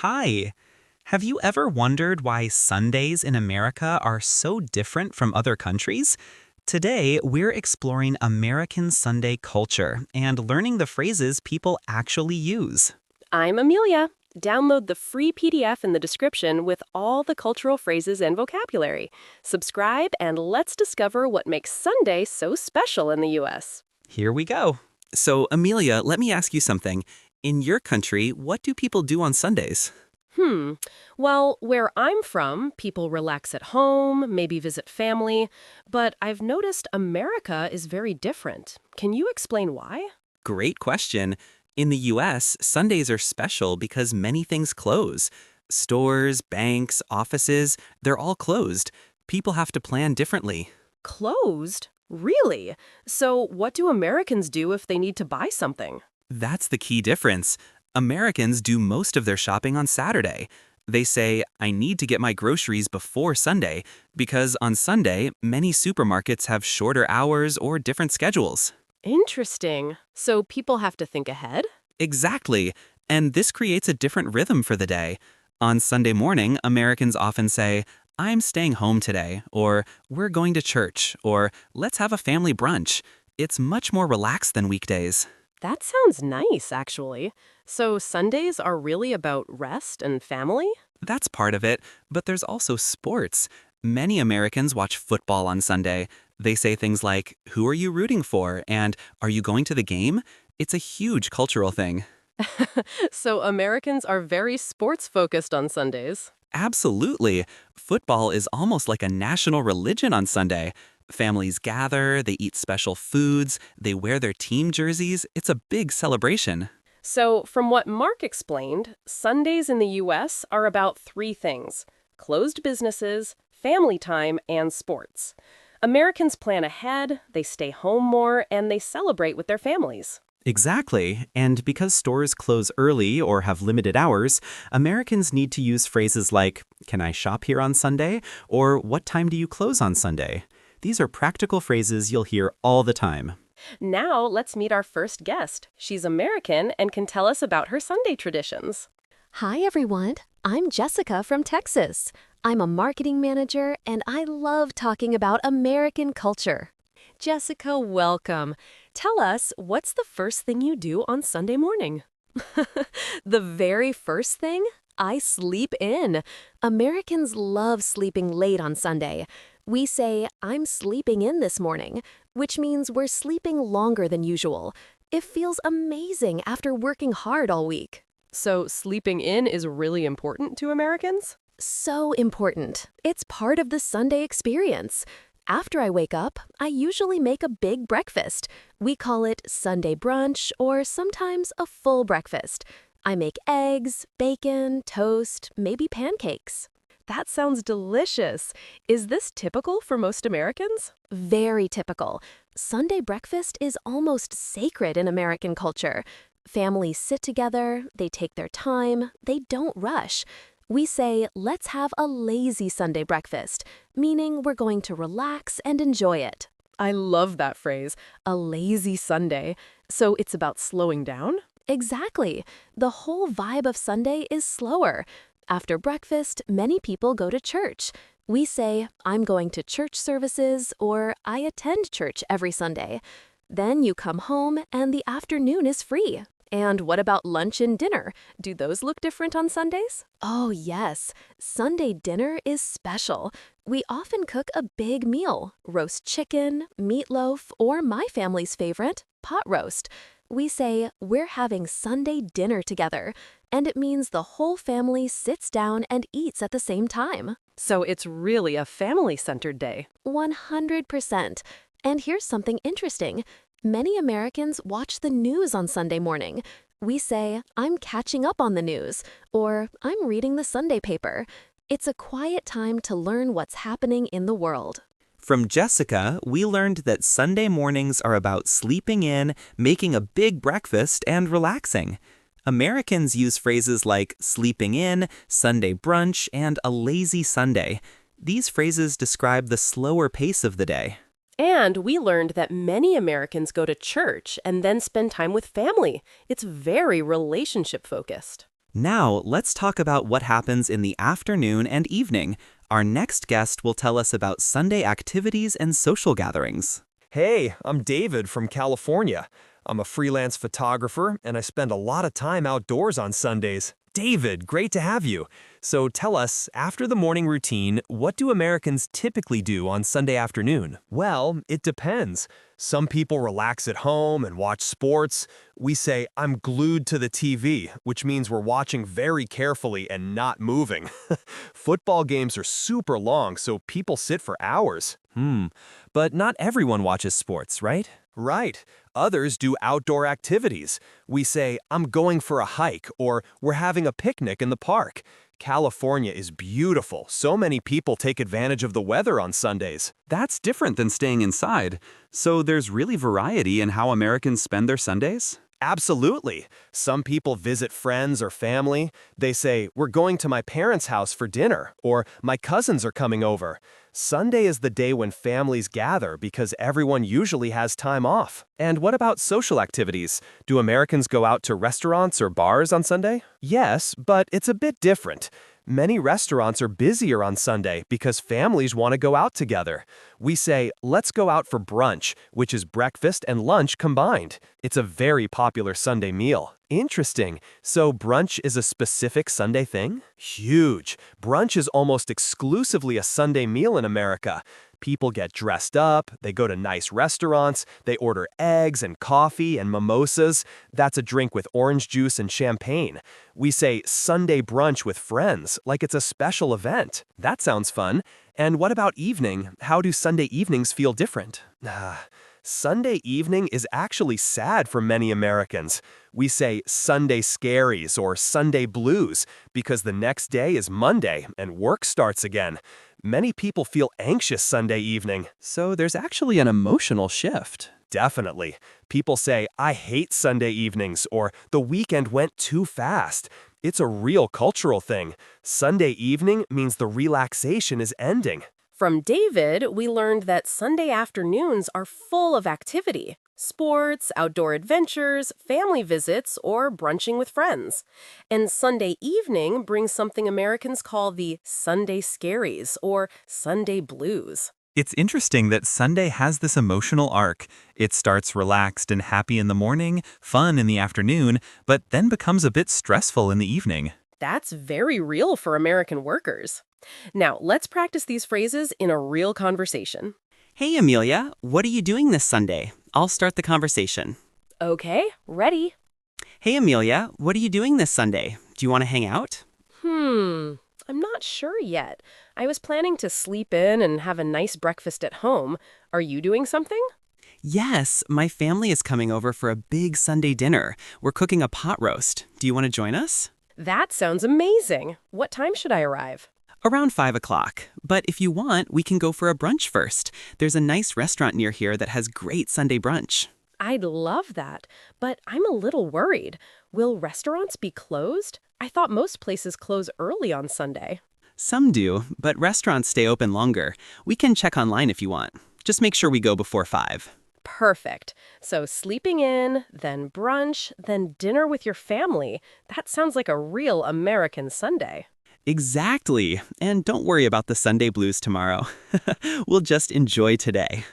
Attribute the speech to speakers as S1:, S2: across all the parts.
S1: Hi. Have you ever wondered why Sundays in America are so different from other countries? Today, we're exploring American Sunday culture and learning the phrases people actually use.
S2: I'm Amelia. Download the free PDF in the description with all the cultural phrases and vocabulary. Subscribe and let's discover what makes Sunday so special in the U.S.
S1: Here we go. So, Amelia, let me ask you something. In your country, what do people do on Sundays?
S2: Hmm. Well, where I'm from, people relax at home, maybe visit family, but I've noticed America is very different. Can you explain why?
S1: Great question. In the US, Sundays are special because many things close. Stores, banks, offices, they're all closed. People have to plan differently.
S2: Closed? Really? So, what do Americans do if they need to buy something?
S1: That's the key difference. Americans do most of their shopping on Saturday. They say, I need to get my groceries before Sunday, because on Sunday, many supermarkets have shorter hours or different schedules.
S2: Interesting. So, people have to think ahead?
S1: Exactly. And this creates a different rhythm for the day. On Sunday morning, Americans often say, I'm staying home today, or we're going to church, or let's have a family brunch. It's much more relaxed than weekdays.
S2: That sounds nice, actually. So Sundays are really about rest and family?
S1: That's part of it, but there's also sports. Many Americans watch football on Sunday. They say things like, who are you rooting for? And are you going to the game? It's a huge cultural thing.
S2: So Americans are very sports focused on Sundays.
S1: Absolutely. Football is almost like a national religion on Sunday. Families gather, they eat special foods, they wear their team jerseys. It's a big celebration.
S2: So, from what Mark explained, Sundays in the US are about three things: closed businesses, family time, and sports. Americans plan ahead, they stay home more, and they celebrate with their families.
S1: Exactly. And because stores close early or have limited hours, Americans need to use phrases like, can I shop here on Sunday? Or what time do you close on Sunday? These are practical phrases you'll hear all the time.
S2: Now, let's meet our first guest. She's American and can tell us about her Sunday traditions.
S3: Hi, everyone. I'm Jessica from Texas. I'm a marketing manager, and I love talking about American culture.
S2: Jessica, welcome. Tell us, what's the first thing you do on Sunday morning?
S3: The very first thing? I sleep in. Americans love sleeping late on Sunday. We say, I'm sleeping in this morning, which means we're sleeping longer than usual. It feels amazing after working hard all week.
S2: So, sleeping in is really important to Americans?
S3: So important. It's part of the Sunday experience. After I wake up, I usually make a big breakfast. We call it Sunday brunch or sometimes a full breakfast. I make eggs, bacon, toast, maybe pancakes.
S2: That sounds delicious. Is this typical for most Americans?
S3: Very typical. Sunday breakfast is almost sacred in American culture. Families sit together, they take their time, they don't rush. We say, let's have a lazy Sunday breakfast, meaning we're going to relax and enjoy it.
S2: I love that phrase, a lazy Sunday. So it's about slowing down?
S3: Exactly. The whole vibe of Sunday is slower. After breakfast, many people go to church. We say, I'm going to church services, or I attend church every Sunday. Then you come home and the afternoon is free. And what about lunch and dinner? Do those look different on Sundays? Oh, yes. Sunday dinner is special. We often cook a big meal: roast chicken, meatloaf, or my family's favorite, pot roast. We say, we're having Sunday dinner together, and it means the whole family sits down and eats at the same time.
S2: So it's really a family-centered day.
S3: 100%. And here's something interesting. Many Americans watch the news on Sunday morning. We say, I'm catching up on the news, or I'm reading the Sunday paper. It's a quiet time to learn what's happening in the world.
S1: From Jessica, we learned that Sunday mornings are about sleeping in, making a big breakfast, and relaxing. Americans use phrases like sleeping in, Sunday brunch, and a lazy Sunday. These phrases describe the slower pace of the day.
S2: And we learned that many Americans go to church and then spend time with family. It's very relationship focused.
S1: Now, let's talk about what happens in the afternoon and evening. Our next guest will tell us about Sunday activities and social gatherings.
S4: Hey, I'm David from California. I'm a freelance photographer and I spend a lot of time outdoors on Sundays. David, great to have you. So tell us, after the morning routine, what do Americans typically do on Sunday afternoon? Well, it depends. Some people relax at home and watch sports. We say, I'm glued to the TV, which means we're watching very carefully and not moving. Football games are super long, so people sit for hours.
S1: But not everyone watches sports, right?
S4: Right. Others do outdoor activities. We say, I'm going for a hike, or we're having a picnic in the park. California is beautiful. So many people take advantage of the weather on Sundays.
S1: That's different than staying inside. So there's really variety in how Americans spend their Sundays?
S4: Absolutely. Some people visit friends or family. They say, we're going to my parents' house for dinner, or my cousins are coming over. Sunday is the day when families gather because everyone usually has time off. And what about social activities? Do Americans go out to restaurants or bars on Sunday? Yes, but it's a bit different. Many restaurants are busier on Sunday because families want to go out together. We say, let's go out for brunch, which is breakfast and lunch combined. It's a very popular Sunday meal. Interesting. So brunch is a specific Sunday thing? Huge. Brunch is almost exclusively a Sunday meal in America. People get dressed up, they go to nice restaurants, they order eggs and coffee and mimosas. That's a drink with orange juice and champagne. We say Sunday brunch with friends, like it's a special event. That sounds fun. And what about evening? How do Sunday evenings feel different? Sunday evening is actually sad for many Americans. We say Sunday Scaries or Sunday Blues because the next day is Monday and work starts again. Many people feel anxious Sunday evening.
S1: So there's actually an emotional shift.
S4: Definitely. People say, I hate Sunday evenings, or the weekend went too fast. It's a real cultural thing. Sunday evening means the relaxation is ending.
S2: From David, we learned that Sunday afternoons are full of activity. Sports, outdoor adventures, family visits, or brunching with friends. And Sunday evening brings something Americans call the Sunday Scaries or Sunday Blues.
S1: It's interesting that Sunday has this emotional arc. It starts relaxed and happy in the morning, fun in the afternoon, but then becomes a bit stressful in the evening.
S2: That's very real for American workers. Now, let's practice these phrases in a real conversation.
S5: Hey, Amelia, what are you doing this Sunday? I'll start the conversation.
S2: Okay, ready.
S5: Hey, Amelia, what are you doing this Sunday? Do you want to hang out?
S2: I'm not sure yet. I was planning to sleep in and have a nice breakfast at home. Are you doing something?
S5: Yes, my family is coming over for a big Sunday dinner. We're cooking a pot roast. Do you want to join us?
S2: That sounds amazing. What time should I arrive?
S5: Around 5 o'clock. But if you want, we can go for a brunch first. There's a nice restaurant near here that has great Sunday brunch.
S2: I'd love that, but I'm a little worried. Will restaurants be closed? I thought most places close early on Sunday.
S5: Some do, but restaurants stay open longer. We can check online if you want. Just make sure we go before 5.
S2: Perfect. So sleeping in, then brunch, then dinner with your family. That sounds like a real American Sunday.
S5: Exactly. And don't worry about the Sunday blues tomorrow. We'll just enjoy today.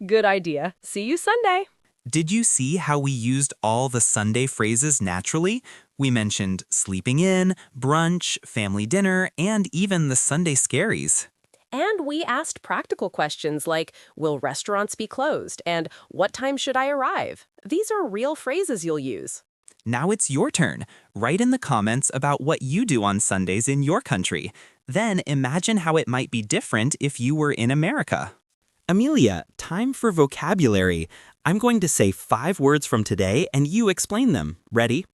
S2: Good idea. See you Sunday.
S1: Did you see how we used all the Sunday phrases naturally? We mentioned sleeping in, brunch, family dinner, and even the Sunday Scaries.
S2: And we asked practical questions like, will restaurants be closed? And what time should I arrive? These are real phrases you'll use.
S1: Now it's your turn. Write in the comments about what you do on Sundays in your country. Then imagine how it might be different if you were in America. Amelia, time for vocabulary. I'm going to say 5 words from today and you explain them. Ready?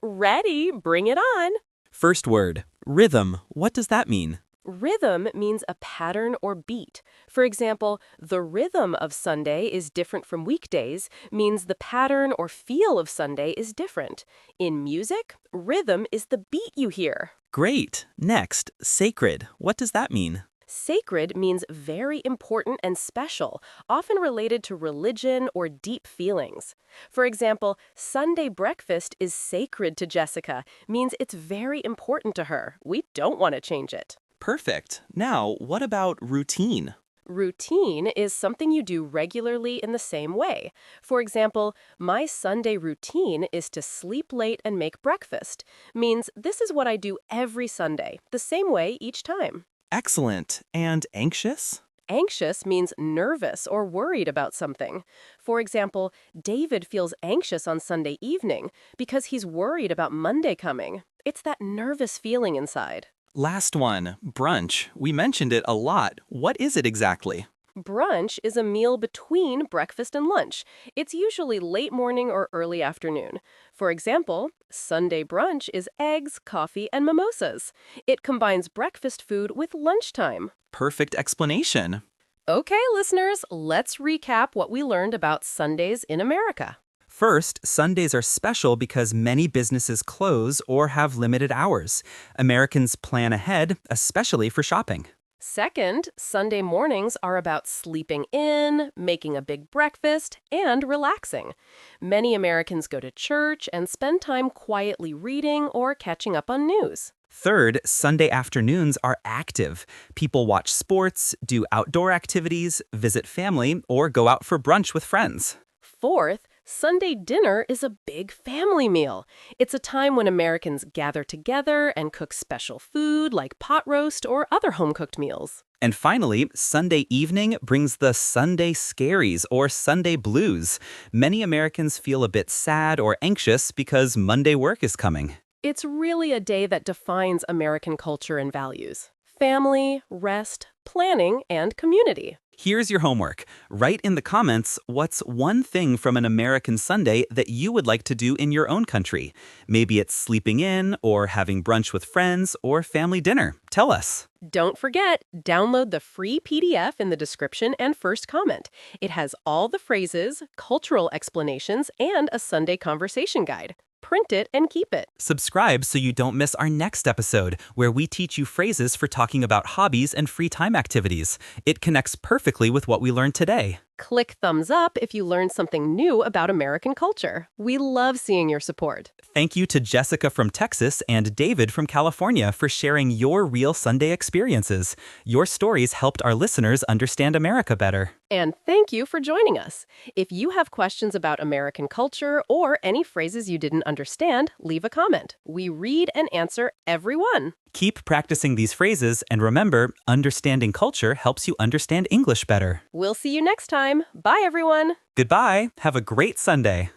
S2: Ready? Bring it on.
S1: First word, rhythm. What does that mean?
S2: Rhythm means a pattern or beat. For example, the rhythm of Sunday is different from weekdays means the pattern or feel of Sunday is different. In music, rhythm is the beat you hear.
S1: Great. Next, sacred. What does that mean?
S2: Sacred means very important and special, often related to religion or deep feelings. For example, Sunday breakfast is sacred to Jessica, means it's very important to her. We don't want to change it.
S1: Perfect. Now, what about routine?
S2: Routine is something you do regularly in the same way. For example, my Sunday routine is to sleep late and make breakfast. Means this is what I do every Sunday, the same way each time.
S1: Excellent. And anxious?
S2: Anxious means nervous or worried about something. For example, David feels anxious on Sunday evening because he's worried about Monday coming. It's that nervous feeling inside.
S1: Last one, brunch. We mentioned it a lot. What is it exactly?
S2: Brunch is a meal between breakfast and lunch. It's usually late morning or early afternoon. For example, Sunday brunch is eggs, coffee, and mimosas. It combines breakfast food with lunchtime.
S1: Perfect explanation.
S2: Okay, listeners, let's recap what we learned about Sundays in America.
S1: First, Sundays are special because many businesses close or have limited hours. Americans plan ahead, especially for shopping.
S2: Second, Sunday mornings are about sleeping in, making a big breakfast, and relaxing. Many Americans go to church and spend time quietly reading or catching up on news.
S1: Third, Sunday afternoons are active. People watch sports, do outdoor activities, visit family, or go out for brunch with friends.
S2: Fourth, Sunday dinner is a big family meal. It's a time when Americans gather together and cook special food like pot roast or other home-cooked meals.
S1: And finally, Sunday evening brings the Sunday Scaries or Sunday blues. Many Americans feel a bit sad or anxious because Monday work is coming.
S2: It's really a day that defines American culture and values: family, rest, planning, and community.
S1: Here's your homework. Write in the comments what's one thing from an American Sunday that you would like to do in your own country. Maybe it's sleeping in, or having brunch with friends, or family dinner. Tell us.
S2: Don't forget, download the free PDF in the description and first comment. It has all the phrases, cultural explanations, and a Sunday conversation guide. Print it and keep it.
S1: Subscribe so you don't miss our next episode, where we teach you phrases for talking about hobbies and free time activities. It connects perfectly with what we learned today.
S2: Click thumbs up if you learned something new about American culture. We love seeing your support.
S1: Thank you to Jessica from Texas and David from California for sharing your real Sunday experiences. Your stories helped our listeners understand America better.
S2: And thank you for joining us. If you have questions about American culture or any phrases you didn't understand, leave a comment. We read and answer every one.
S1: Keep practicing these phrases, and remember, understanding culture helps you understand English better.
S2: We'll see you next time. Bye, everyone.
S1: Goodbye. Have a great Sunday.